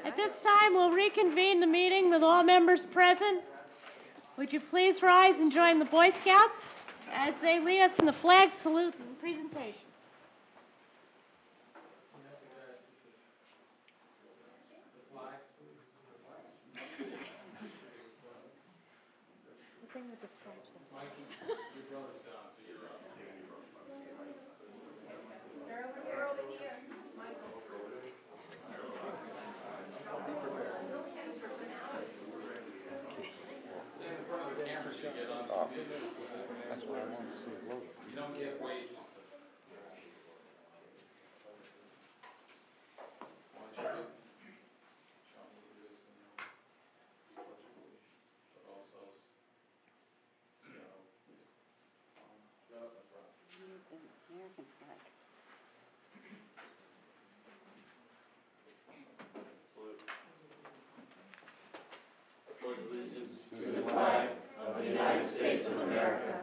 At this time, we'll reconvene the meeting with all members present. Would you please rise and join the Boy Scouts as they lead us in the flag salute and presentation. The thing with the stripes. They're over here. Michael. Stay in front of the camera so you get on. That's what I want to see. You don't get weight. American flag. Salute. Pledge allegiance to the flag of the United States of America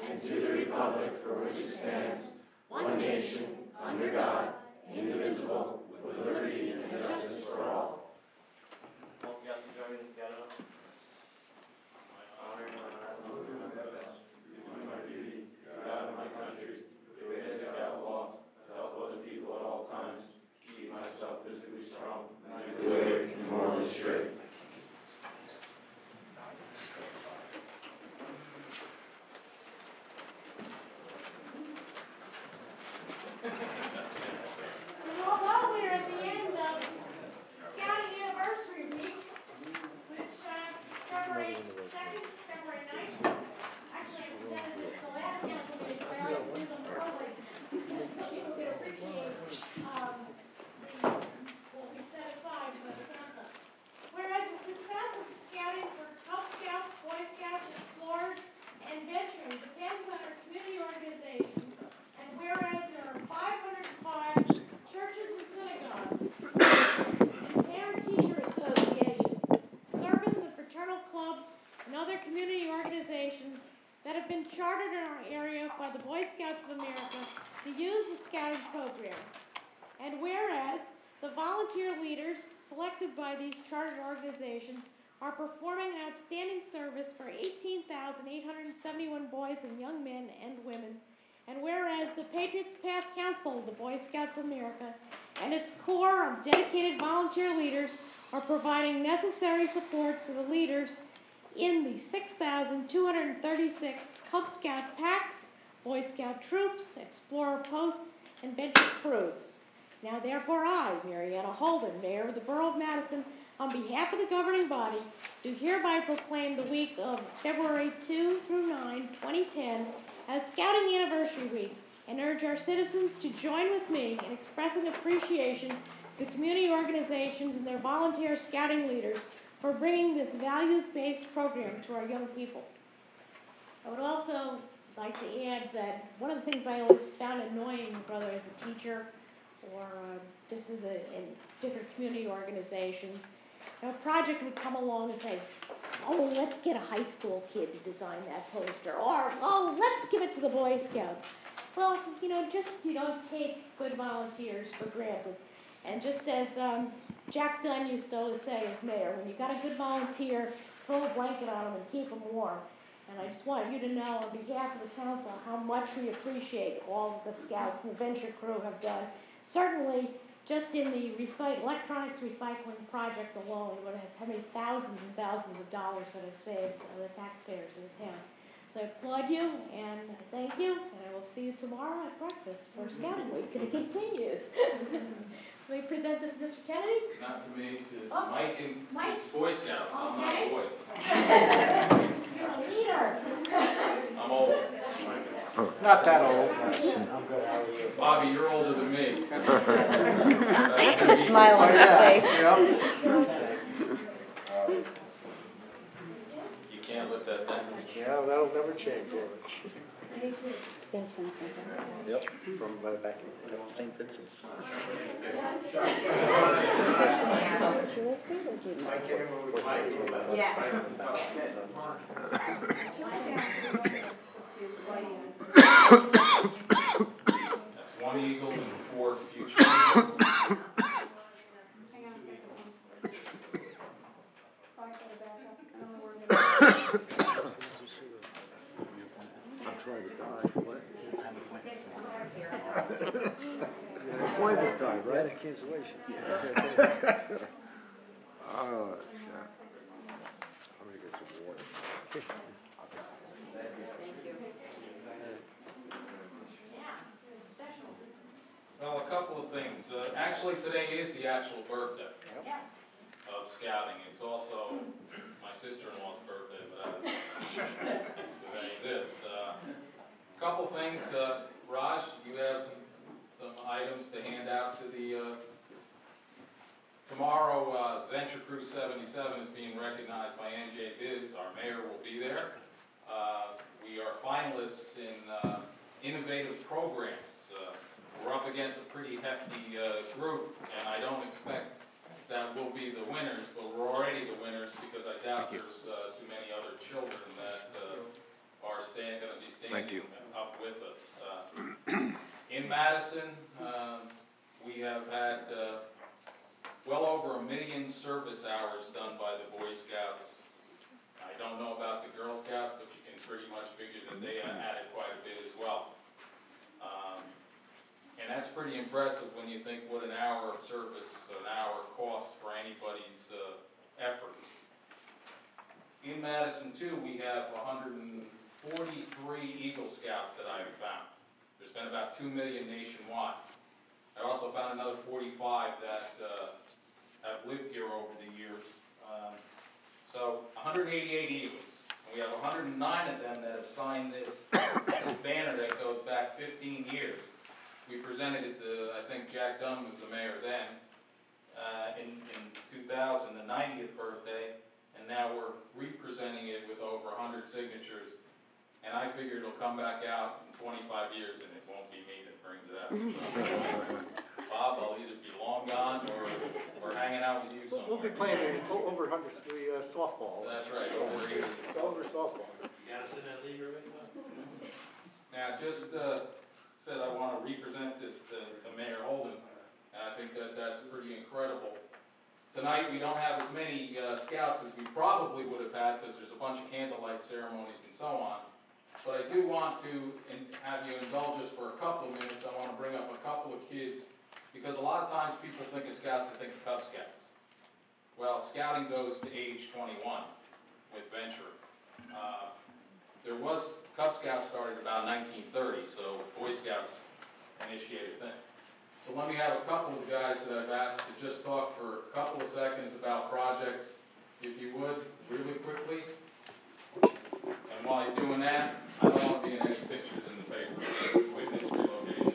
and to the republic for which it stands, one nation, under God, indivisible, with liberty and justice for all. All Scouts are joining the Scout Up. My honor and my best, doing my duty, God of my country, to obey the Scout law, to help other people at all times, keep myself physically strong, mentally awake, and morally straight. Well, we're at the end of Scouting Anniversary Week, which February 2nd, February 9th. Actually, I presented this the last council meeting, but I always do them early. So people can appreciate what we set aside for the council. Whereas the success of scouting for Cub Scouts, Boy Scouts, Explorers, and veterans depends on our community organizations, and whereas there are 505 churches and synagogues, and parent-teacher associations, service and fraternal clubs, and other community organizations that have been chartered in our area by the Boy Scouts of America to use the scouting program. And whereas the volunteer leaders selected by these chartered organizations are performing outstanding service for 18,871 boys and young men and women, and whereas the Patriots Path Council of the Boy Scouts of America and its core of dedicated volunteer leaders are providing necessary support to the leaders in the 6,236 Cub Scout packs, Boy Scout troops, Explorer posts, and venture crews. Now therefore I, Marietta Holden, Mayor of the Borough of Madison, on behalf of the governing body, do hereby proclaim the week of February 2 through 9, 2010 as Scouting Anniversary Week, and urge our citizens to join with me in expressing appreciation to community organizations and their volunteer scouting leaders for bringing this values-based program to our young people. I would also like to add that one of the things I always found annoying, whether as a teacher or just as in different community organizations, a project would come along and say, oh, let's get a high school kid to design that poster, or, oh, let's give it to the Boy Scouts. Well, you don't take good volunteers for granted. And just as Jack Dunn used to always say as mayor, when you got a good volunteer, throw a blanket on them and keep them warm. And I just want you to know on behalf of the council how much we appreciate all the Scouts and the venture crew have done. Certainly, just in the electronics recycling project alone, it has how many thousands and thousands of dollars that has saved the taxpayers of the town. So I applaud you and thank you, and I will see you tomorrow at breakfast for Scouting Week, and it continues. Let me present this to Mr. Kennedy. Not to me, to Mike and it's Boy Scouts. Okay. I'm not a boy. You're a leader. I'm old. Not that old. Bobby, you're older than me. A smile on his face. You can't let that down. Yeah, that'll never change, will it? There's from St. Vincent. Yep, from back in St. Vincent's. That's one eagle and 4 future eagles. drive, right? Yeah, cancellation. Oh, yeah. I'm gonna get some water. Thank you. Well, a couple of things. Actually, today is the actual birthday Yes. of scouting. It's also my sister-in-law's birthday, but I was preventing this. Couple things. Raj, you have some items to hand out to the, tomorrow, Venture Cruise 77 is being recognized by NJ Biz. Our mayor will be there. We are finalists in innovative programs. We're up against a pretty hefty group, and I don't expect that we'll be the winners, but we're already the winners because I doubt there's too many other children that are going to be standing up with us. In Madison, we have had well over 1 million service hours done by the Boy Scouts. I don't know about the Girl Scouts, but you can pretty much figure that they added quite a bit as well. And that's pretty impressive when you think what an hour of service, an hour costs for anybody's efforts. In Madison, too, we have 143 Eagle Scouts that I have found. There's been about 2 million nationwide. I also found another 45 that have lived here over the years. So 188 Eagles. And we have 109 of them that have signed this banner that goes back 15 years. We presented it to, I think Jack Dunn was the mayor then, in 2000, the 90th birthday, and now we're re-presenting it with over 100 signatures. And I figure it'll come back out in 25 years and it won't be me that brings it out. Bob, I'll either be long gone or hanging out with you somewhere. We'll be playing over softball. That's right, over 80. Over softball. You got us in that league already, Bob? Now, just said I want to represent this to Mayor Holden, and I think that that's pretty incredible. Tonight, we don't have as many scouts as we probably would have had because there's a bunch of candlelight ceremonies and so on. But I do want to have you indulge us for a couple of minutes. I want to bring up a couple of kids because a lot of times people think of scouts, they think of Cub Scouts. Well, scouting goes to age 21 with Venture. There was Cub Scouts started about 1930, so Boy Scouts initiated then. So let me have a couple of the guys that I've asked to just talk for a couple of seconds about projects, if you would, really quickly. And while you're doing that, I don't want to be in any pictures in the paper. Witness relocation.